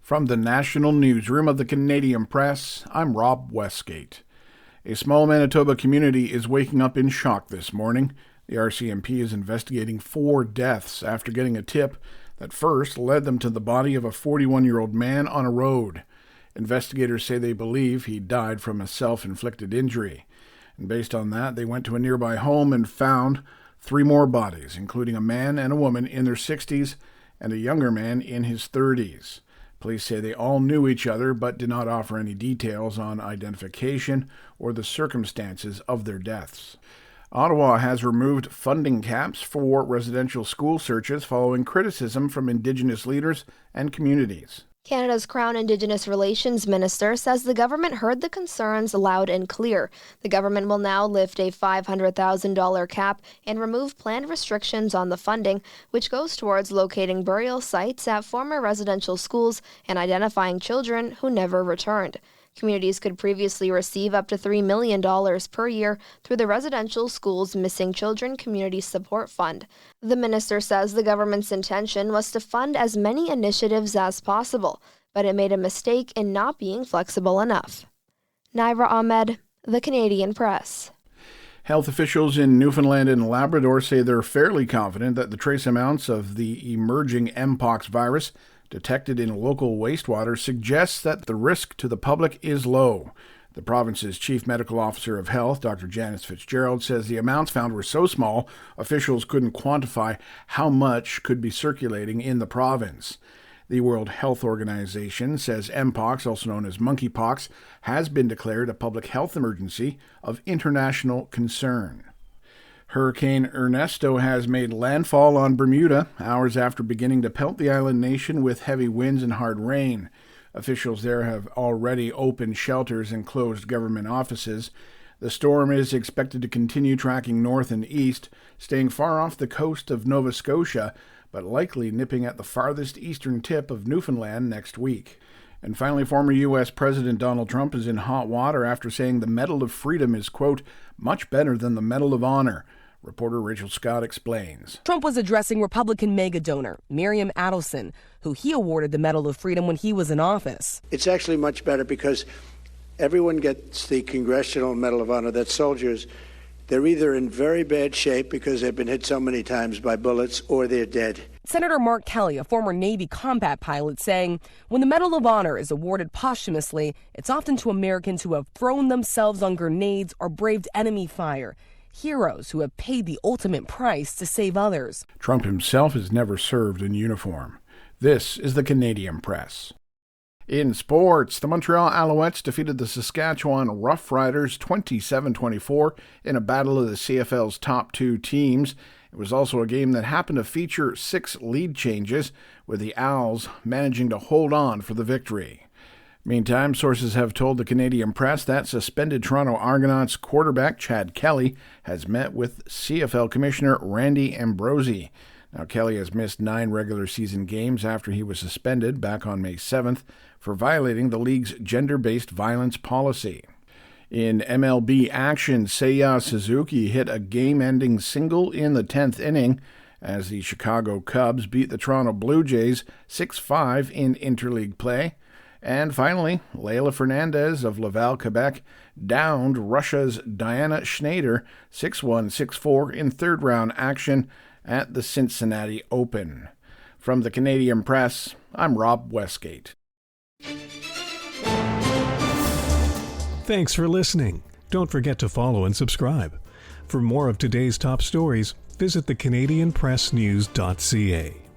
From the National Newsroom of the Canadian Press, I'm Rob Westgate. A small Manitoba community is waking up in shock this morning. The RCMP is investigating 4 deaths after getting a tip that first led them to the body of a 41-year-old man on a road. Investigators say they believe he died from a self-inflicted injury. And based on that, they went to a nearby home and found 3 more bodies, including a man and a woman in their 60s and a younger man in his 30s. Police say they all knew each other but did not offer any details on identification or the circumstances of their deaths. Ottawa has removed funding caps for residential school searches following criticism from Indigenous leaders and communities. Canada's Crown Indigenous Relations Minister says the government heard the concerns loud and clear. The government will now lift a $500,000 cap and remove planned restrictions on the funding, which goes towards locating burial sites at former residential schools and identifying children who never returned. Communities could previously receive up to $3 million per year through the Residential Schools Missing Children Community Support Fund. The minister says the government's intention was to fund as many initiatives as possible, but it made a mistake in not being flexible enough. Naira Ahmed, The Canadian Press. Health officials in Newfoundland and Labrador say they're fairly confident that the trace amounts of the emerging Mpox virus detected in local wastewater suggests that the risk to the public is low. The province's Chief Medical Officer of Health, Dr. Janice Fitzgerald, says the amounts found were so small, officials couldn't quantify how much could be circulating in the province. The World Health Organization says Mpox, also known as monkeypox, has been declared a public health emergency of international concern. Hurricane Ernesto has made landfall on Bermuda, hours after beginning to pelt the island nation with heavy winds and hard rain. Officials there have already opened shelters and closed government offices. The storm is expected to continue tracking north and east, staying far off the coast of Nova Scotia, but likely nipping at the farthest eastern tip of Newfoundland next week. And finally, former U.S. President Donald Trump is in hot water after saying the Medal of Freedom is, quote, much better than the Medal of Honor. Reporter Rachel Scott explains. Trump was addressing Republican mega donor Miriam Adelson, who he awarded the Medal of Freedom when he was in office. It's actually much better because everyone gets the Congressional Medal of Honor. That soldiers, they're either in very bad shape because they've been hit so many times by bullets or they're dead. Senator Mark Kelly, a former Navy combat pilot, saying when the Medal of Honor is awarded posthumously, it's often to Americans who have thrown themselves on grenades or braved enemy fire. Heroes who have paid the ultimate price to save others. Trump himself has never served in uniform. This is the Canadian Press. In sports, the Montreal Alouettes defeated the Saskatchewan Roughriders 27-24 in a battle of the CFL's top 2 teams. It was also a game that happened to feature 6 lead changes, with the Owls managing to hold on for the victory. Meantime, sources have told the Canadian Press that suspended Toronto Argonauts quarterback Chad Kelly has met with CFL Commissioner Randy Ambrosie. Now, Kelly has missed 9 regular season games after he was suspended back on May 7th for violating the league's gender-based violence policy. In MLB action, Seiya Suzuki hit a game-ending single in the 10th inning as the Chicago Cubs beat the Toronto Blue Jays 6-5 in interleague play. And finally, Leila Fernandez of Laval, Quebec, downed Russia's Diana Schneider 6-1, 6-4 in third-round action at the Cincinnati Open. From the Canadian Press, I'm Rob Westgate. Thanks for listening. Don't forget to follow and subscribe. For more of today's top stories, visit thecanadianpressnews.ca.